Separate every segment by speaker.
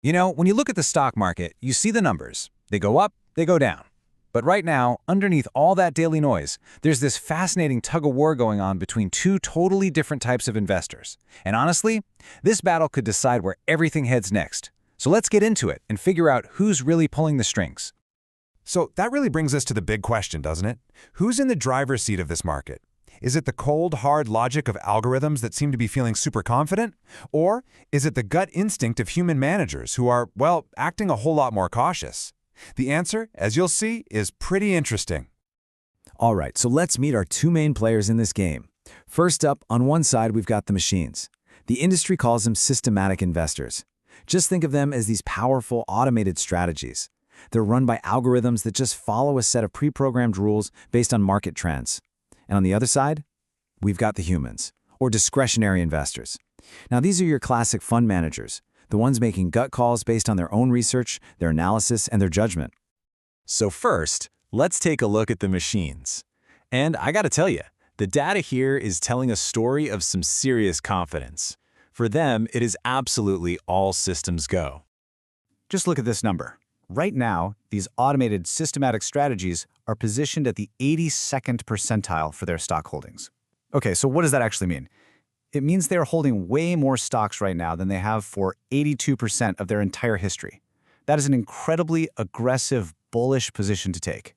Speaker 1: When you look at the stock market, you see the numbers. They go up, they go down. But right now, underneath all that daily noise, there's this fascinating tug-of-war going on between two totally different types of investors. And honestly, this battle could decide where everything heads next. So let's get into it and figure out who's really pulling the strings.
Speaker 2: So that really brings us to the big question, doesn't it? Who's in the driver's seat of this market? Is it the cold, hard logic of algorithms that seem to be feeling super confident? Or is it the gut instinct of human managers who are, well, acting a whole lot more cautious? The answer, as you'll see, is pretty interesting.
Speaker 3: All right, so let's meet our two main players in this game. First up, on one side, we've got the machines. The industry calls them systematic investors. Just think of them as these powerful, automated strategies. They're run by algorithms that just follow a set of pre-programmed rules based on market trends. And on the other side, we've got the humans, or discretionary investors. Now, these are your classic fund managers, the ones making gut calls based on their own research, their analysis, and their judgment.
Speaker 4: So first, let's take a look at the machines. And I gotta tell you, the data here is telling a story of some serious confidence. For them, it is absolutely all systems go.
Speaker 5: Just look at this number. Right now, these automated systematic strategies are positioned at the 82nd percentile for their stock holdings. Okay, so what does that actually mean? It means they're holding way more stocks right now than they have for 82% of their entire history. That is an incredibly aggressive, bullish position to take.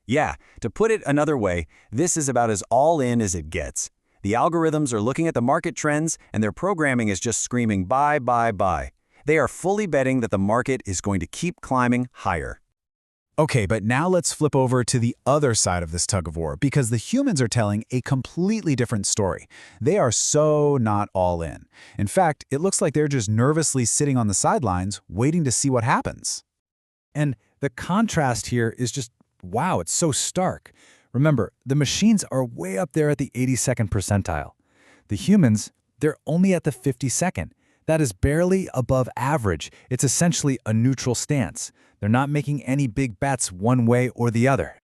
Speaker 4: Yeah, to put it another way, this is about as all-in as it gets. The algorithms are looking at the market trends, and their programming is just screaming buy, buy, buy. They are fully betting that the market is going to keep climbing higher.
Speaker 6: Okay, but now let's flip over to the other side of this tug-of-war, because the humans are telling a completely different story. They are so not all in. In fact, it looks like they're just nervously sitting on the sidelines, waiting to see what happens. And the contrast here is just, wow, it's so stark. Remember, the machines are way up there at the 82nd percentile. The humans, they're only at the 52nd. That is barely above average. It's essentially a neutral stance. They're not making any big bets one way or the other.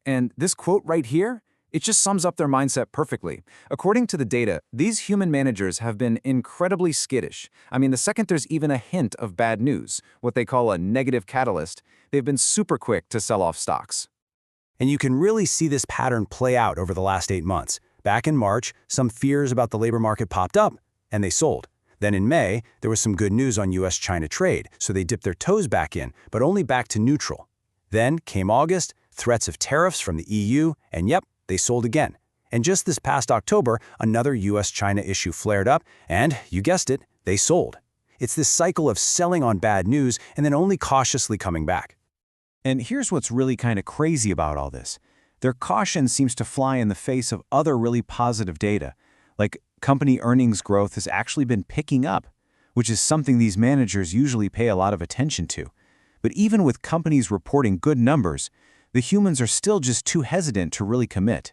Speaker 5: And this quote right here, it just sums up their mindset perfectly. According to the data, these human managers have been incredibly skittish. I mean, the second there's even a hint of bad news, what they call a negative catalyst, they've been super quick to sell off stocks.
Speaker 4: And you can really see this pattern play out over the last 8 months. Back in March, some fears about the labor market popped up, and they sold. Then in May, there was some good news on US-China trade, so they dipped their toes back in, but only back to neutral. Then came August, threats of tariffs from the EU, and yep, they sold again. And just this past October, another US-China issue flared up, and, you guessed it, they sold. It's this cycle of selling on bad news and then only cautiously coming back.
Speaker 5: And here's what's really kind of crazy about all this. Their caution seems to fly in the face of other really positive data, like company earnings growth has actually been picking up, which is something these managers usually pay a lot of attention to. But even with companies reporting good numbers, the humans are still just too hesitant to really commit.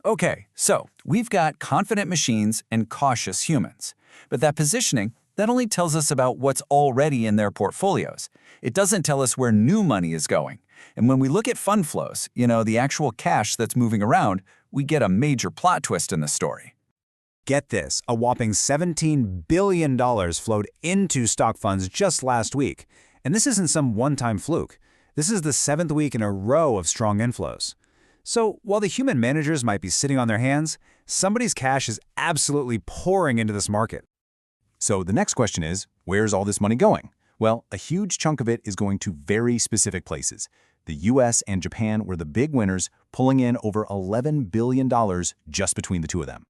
Speaker 7: Okay, so we've got confident machines and cautious humans. But that positioning, that only tells us about what's already in their portfolios. It doesn't tell us where new money is going. And when we look at fund flows, the actual cash that's moving around, we get a major plot twist in the story.
Speaker 1: Get this, a whopping $17 billion flowed into stock funds just last week. And this isn't some one-time fluke. This is the 7th week in a row of strong inflows. So while the human managers might be sitting on their hands, somebody's cash is absolutely pouring into this market.
Speaker 4: So the next question is, where's all this money going? Well, a huge chunk of it is going to very specific places. The US and Japan were the big winners, pulling in over $11 billion just between the two of them.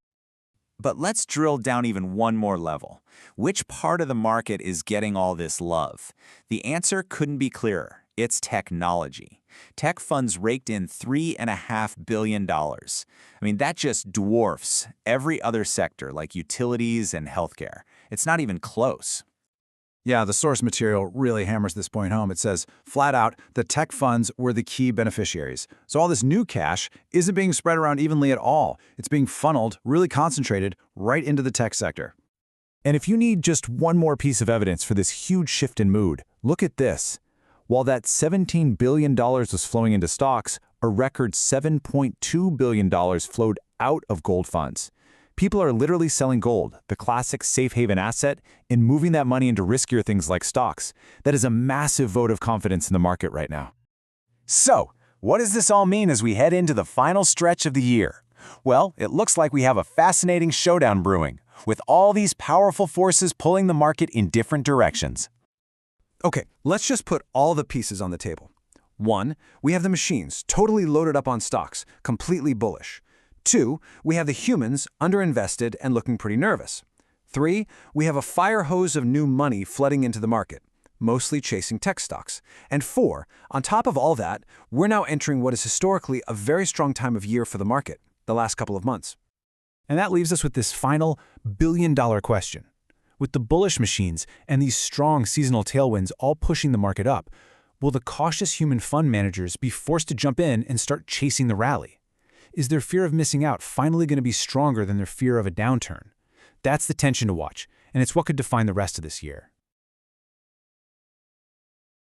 Speaker 7: But let's drill down even one more level. Which part of the market is getting all this love? The answer couldn't be clearer. It's technology. Tech funds raked in $3.5 billion. That just dwarfs every other sector like utilities and healthcare. It's not even close.
Speaker 6: Yeah, the source material really hammers this point home. It says, flat out, the tech funds were the key beneficiaries. So all this new cash isn't being spread around evenly at all. It's being funneled, really concentrated, right into the tech sector.
Speaker 4: And if you need just one more piece of evidence for this huge shift in mood, look at this. While that $17 billion was flowing into stocks, a record $7.2 billion flowed out of gold funds.
Speaker 5: People are literally selling gold, the classic safe haven asset, and moving that money into riskier things like stocks. That is a massive vote of confidence in the market right now. So, what does this all mean as we head into the final stretch of the year? Well, it looks like we have a fascinating showdown brewing, with all these powerful forces pulling the market in different directions.
Speaker 3: Okay, let's just put all the pieces on the table. 1, we have the machines, totally loaded up on stocks, completely bullish. 2, we have the humans, underinvested and looking pretty nervous. 3, we have a fire hose of new money flooding into the market, mostly chasing tech stocks. And 4, on top of all that, we're now entering what is historically a very strong time of year for the market, the last couple of months.
Speaker 6: And that leaves us with this final billion-dollar question. With the bullish machines and these strong seasonal tailwinds all pushing the market up, will the cautious human fund managers be forced to jump in and start chasing the rally? Is their fear of missing out finally going to be stronger than their fear of a downturn? That's the tension to watch, and it's what could define the rest of this year.